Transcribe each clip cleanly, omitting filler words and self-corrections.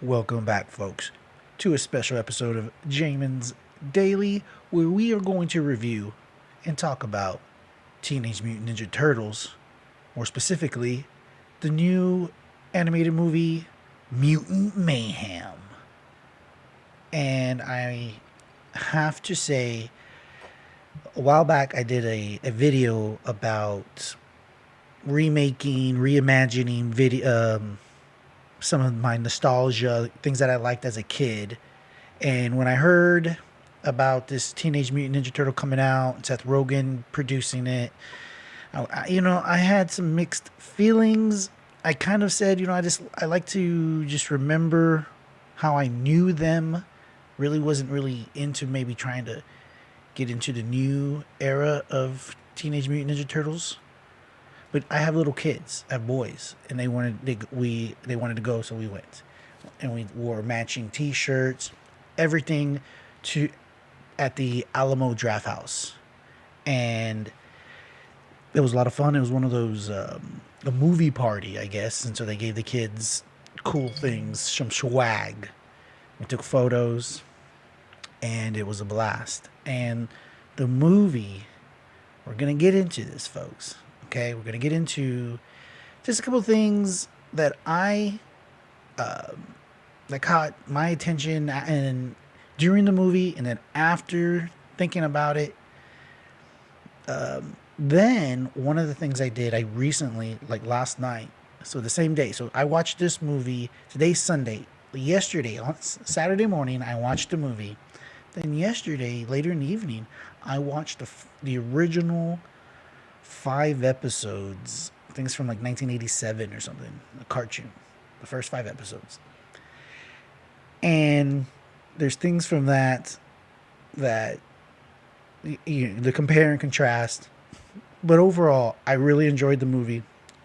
Welcome back, folks, to a special episode of Jamin's Daily, where we are going to review and talk about Teenage Mutant Ninja Turtles, more specifically, the new animated movie Mutant Mayhem. And I have to say, a while back I did a video about reimagining some of my nostalgia, things that I liked as a kid. And when I heard about this Teenage Mutant Ninja Turtle coming out, Seth Rogen producing it, I had some mixed feelings. I kind of said, I like to just remember how I knew them. Really wasn't really into maybe trying to get into the new era of Teenage Mutant Ninja Turtles. But I have little kids, I have boys, and they wanted to go, so we went, and we wore matching T-shirts, everything, to at the Alamo Draft House, and it was a lot of fun. It was one of those a movie party, I guess, and so they gave the kids cool things, some swag. We took photos, and it was a blast. And the movie, we're gonna get into this, folks. Okay, we're gonna get into just a couple of things that that caught my attention and during the movie, and then after thinking about it. Then one of the things I did, I recently, like last night, so the same day. So I watched this movie. Today's Sunday. Yesterday, on Saturday morning, I watched the movie. Then yesterday, later in the evening, I watched the original 5 episodes. Things from like 1987 or something. A cartoon. The first 5 episodes. And there's things from that the compare and contrast. But overall, I really enjoyed the movie.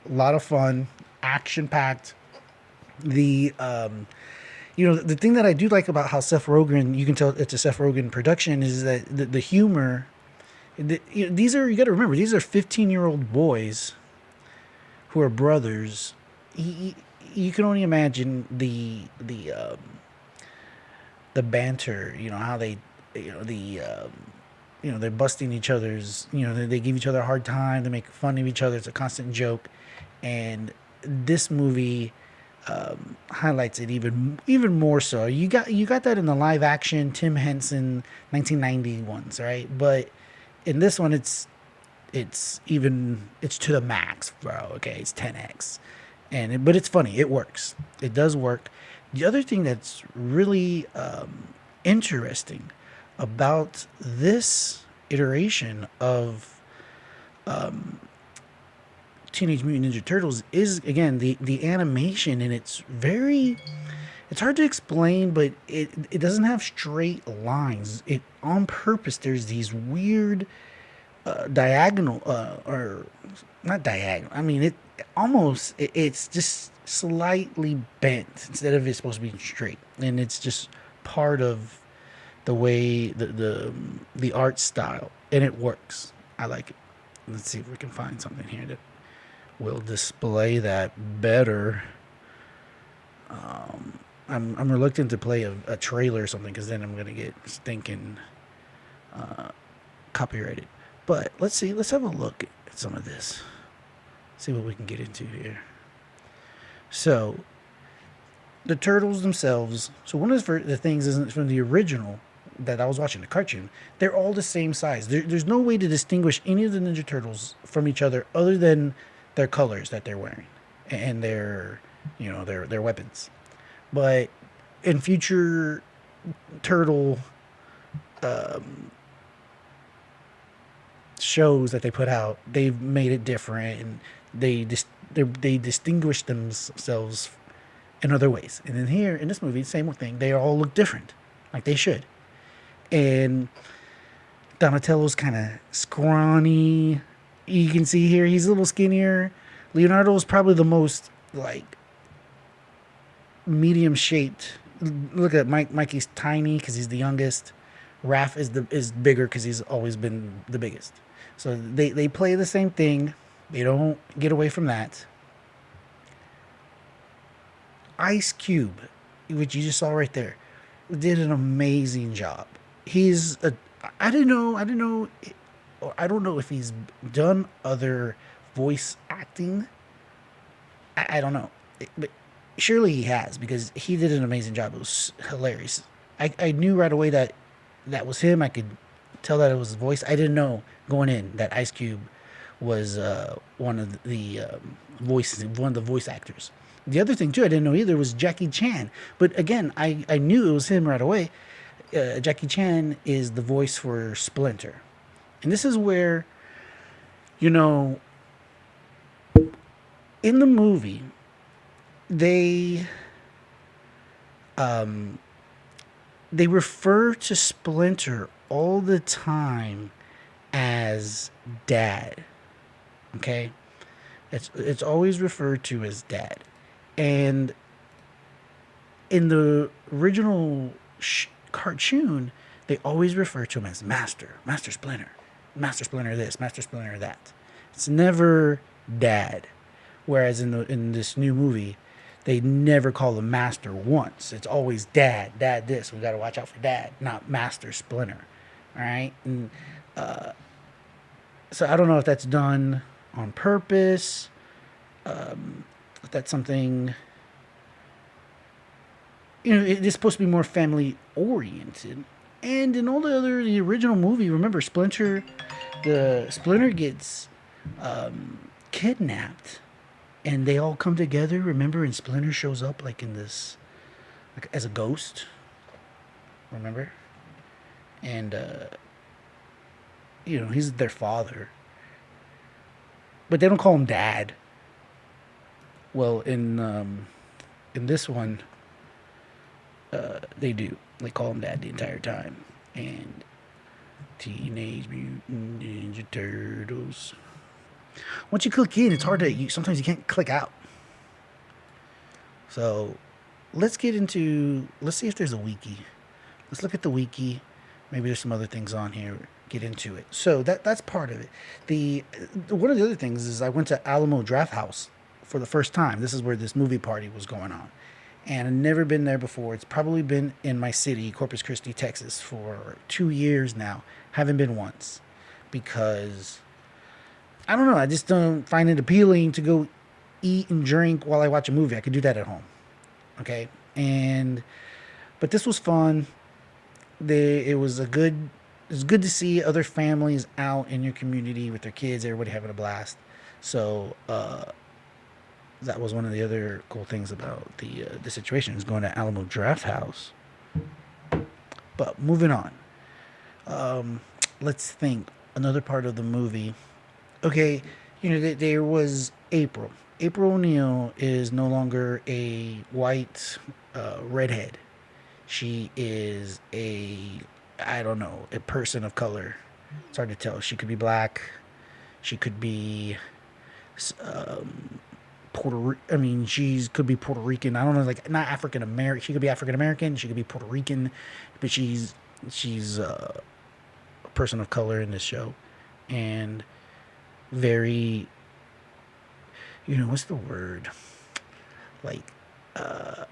A lot of fun, action packed. The the thing that I do like about how Seth Rogen, you can tell it's a Seth Rogen production, is that the humor. These are, you got to remember, these are 15-year-old boys who are brothers. You can only imagine the banter. You know how they, they're busting each other's. They give each other a hard time. They make fun of each other. It's a constant joke, and this movie highlights it even more so. You got that in the live action Tim Henson 1990 ones, right? But in this one, it's to the max, bro. Okay, it's 10x, but it's funny. It works. It does work. The other thing that's really interesting about this iteration of Teenage Mutant Ninja Turtles is, again, the animation, and it's hard to explain, but it doesn't have straight lines. It on purpose. There's these weird diagonal or not diagonal. I mean, it's just slightly bent instead of it's supposed to be straight, and it's just part of the way the art style, and it works. I like it. Let's see if we can find something here that will display that better. I'm reluctant to play a trailer or something, because then I'm gonna get stinking copyrighted. But let's see. Let's have a look at some of this. See what we can get into here. So the turtles themselves. So one of the things isn't from the original that I was watching, the cartoon. They're all the same size. There's no way to distinguish any of the Ninja Turtles from each other other than their colors that they're wearing and their weapons. But in future turtle shows that they put out, they've made it different, and they distinguish themselves in other ways. And then here in this movie, same thing. They all look different, like they should. And Donatello's kind of scrawny. You can see here he's a little skinnier. Leonardo's probably the most like medium shaped. Look at Mikey's tiny because he's the youngest. Raph is bigger because he's always been the biggest. So they play the same thing. They don't get away from that. Ice Cube which you just saw right there, did an amazing job. He's a, I don't know if he's done other voice acting. I don't know, but surely he has because he did an amazing job. It was hilarious. I knew right away that that was him. I could tell that it was his voice. I didn't know going in that Ice Cube was one of the voices, one of the voice actors. The other thing too, I didn't know either was Jackie Chan. But again, I knew it was him right away. Jackie Chan is the voice for Splinter, and this is where, you know, in the movie, they they refer to Splinter all the time as Dad. Okay, it's always referred to as Dad, and in the original cartoon, they always refer to him as Master Splinter, Master Splinter this, Master Splinter that. It's never Dad. Whereas in this new movie, they never call him Master once. It's always Dad, Dad this. We got to watch out for Dad, not Master Splinter. All right, and so I don't know if that's done on purpose. If that's something, you know, it's supposed to be more family oriented. And in all the original movie, remember Splinter gets kidnapped, and they all come together. Remember, and Splinter shows up like in this, like as a ghost. Remember, and you know, he's their father, but they don't call him Dad. Well, in this one, they do. They call him Dad the entire time. And Teenage Mutant Ninja Turtles. Once you click in, it's hard to. Sometimes you can't click out. So let's get into. Let's see if there's a wiki. Let's look at the wiki. Maybe there's some other things on here. Get into it. So that's part of it. One of the other things is I went to Alamo Drafthouse for the first time. This is where this movie party was going on, and I've never been there before. It's probably been in my city, Corpus Christi, Texas, for 2 years now. Haven't been once because I don't know. I just don't find it appealing to go eat and drink while I watch a movie. I could do that at home. Okay, but this was fun. It was good to see other families out in your community with their kids, everybody having a blast. So that was one of the other cool things about the situation, is going to Alamo Drafthouse. But moving on, let's think. Another part of the movie. Okay, you know, there was April. April O'Neil is no longer a white redhead. She is I don't know, a person of color. It's hard to tell. She could be black. She could be she could be Puerto Rican. I don't know, like not African American. She could be African American. She could be Puerto Rican, but she's a person of color in this show, and very, you know, what's the word? Like, the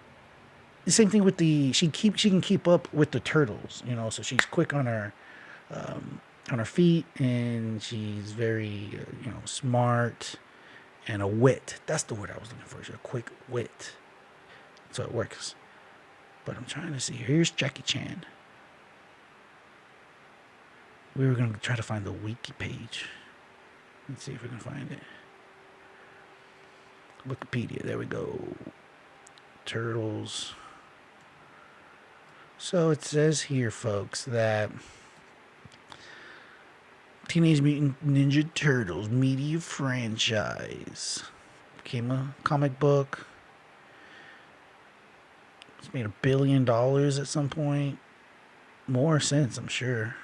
same thing with she can keep up with the turtles, you know. So she's quick on her feet, and she's very you know, smart, and a wit. That's the word I was looking for. She's a quick wit. So it works. But I'm trying to see. Here's Jackie Chan. We were gonna try to find the wiki page. Let's see if we can find it. Wikipedia. There we go. Turtles. So it says here, folks, that Teenage Mutant Ninja Turtles media franchise became a comic book. It's made $1 billion at some point. More since, I'm sure.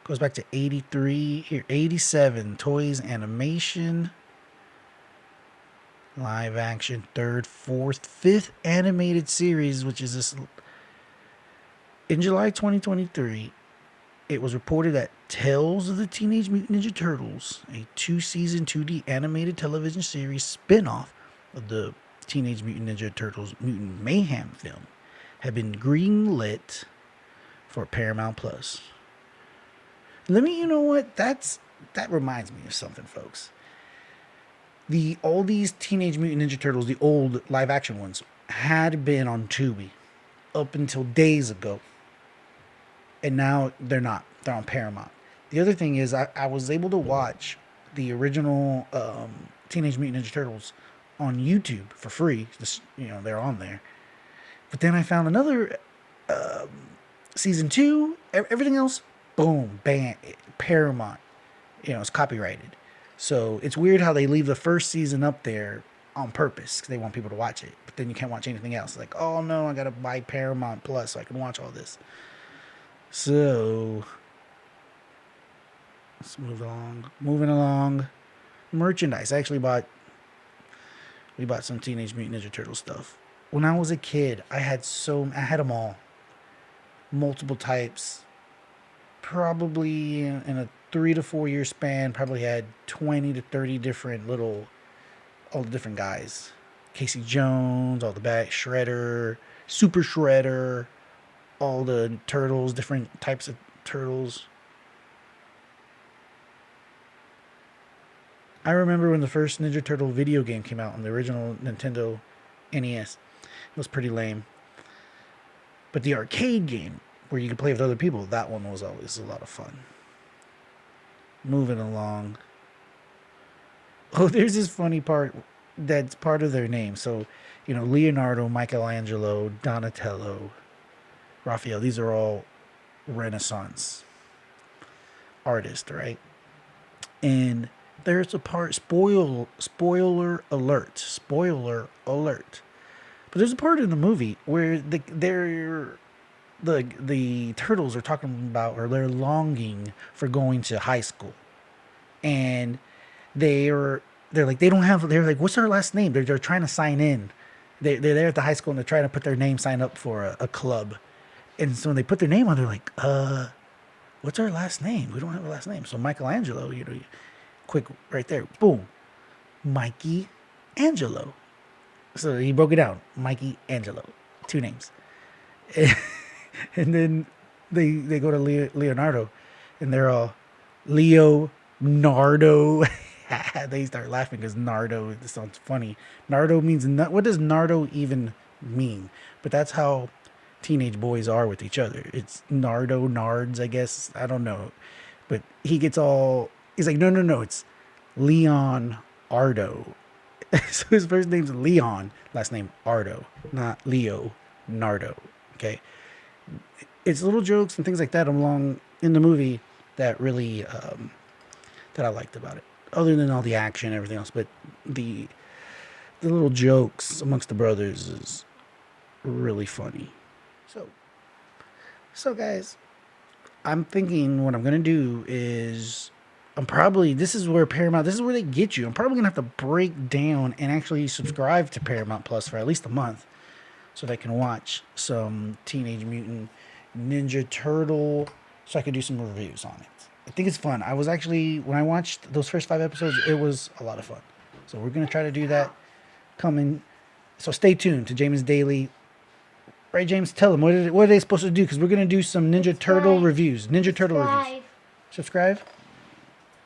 Goes back to 83, here 87, toys, animation, live action, third, fourth, fifth animated series, which is this. In July 2023, it was reported that Tales of the Teenage Mutant Ninja Turtles, a 2-season 2D animated television series spin-off of the Teenage Mutant Ninja Turtles Mutant Mayhem film have been greenlit for Paramount Plus. You know what? That reminds me of something, folks. All these Teenage Mutant Ninja Turtles, the old live action ones, had been on Tubi up until days ago. And now they're not. They're on Paramount. The other thing is I was able to watch the original Teenage Mutant Ninja Turtles on YouTube for free. Just, they're on there. But then I found another season 2. Everything else, boom, bam, Paramount. It's copyrighted. So it's weird how they leave the first season up there on purpose because they want people to watch it. But then you can't watch anything else. Like, oh no, I got to buy Paramount Plus so I can watch all this. So let's move along. Moving along. Merchandise. We bought some Teenage Mutant Ninja Turtle stuff. When I was a kid, I had them all. Multiple types. Probably in a 3 to 4 year span, probably had 20 to 30 different all the different guys. Casey Jones, all the back, Shredder, Super Shredder, all the turtles, different types of turtles. I remember when the first Ninja Turtle video game came out on the original Nintendo NES. It was pretty lame. But the arcade game, where you could play with other people, that one was always a lot of fun. Moving along. Oh, there's this funny part that's part of their name. So, Leonardo, Michelangelo, Donatello, Raphael, these are all Renaissance artists, right? And there's a part, spoiler alert. But there's a part in the movie where the turtles are talking about, or they're longing for going to high school, and they're like, what's our last name? They're trying to sign in. They're there at the high school and they're trying to put their name sign up for a club, and so when they put their name on, they're like, what's our last name? We don't have a last name. So Michelangelo, quick right there, boom, Mikey Angelo. So he broke it down, Mikey Angelo, 2 names. And then they go to Leonardo, and they're all Leo Nardo. They start laughing because Nardo, this sounds funny. Nardo means what does Nardo even mean? But that's how teenage boys are with each other. It's Nardo, Nards, I guess. I don't know. But he's like, no, it's Leon Ardo. So his first name's Leon, last name Ardo, not Leo Nardo. Okay. It's little jokes and things like that along in the movie that really that I liked about it. Other than all the action and everything else, but the little jokes amongst the brothers is really funny. So guys, I'm thinking what I'm gonna do is this is where they get you. I'm probably gonna have to break down and actually subscribe to Paramount Plus for at least a month, so they can watch some Teenage Mutant Ninja Turtle, so I could do some reviews on it. I think it's fun. When I watched those first 5 episodes, it was a lot of fun. So we're going to try to do that coming. So stay tuned to James Daily. Right, James? Tell them, what are they supposed to do? Because we're going to do some Ninja Turtle reviews. Turtle reviews. Subscribe?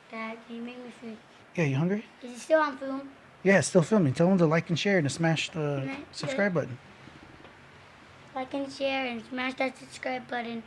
Dad, can you make me food? Yeah, you hungry? Is it still on film? Yeah, it's still filming. Tell them to like and share and to smash the subscribe button. Like and share and smash that subscribe button.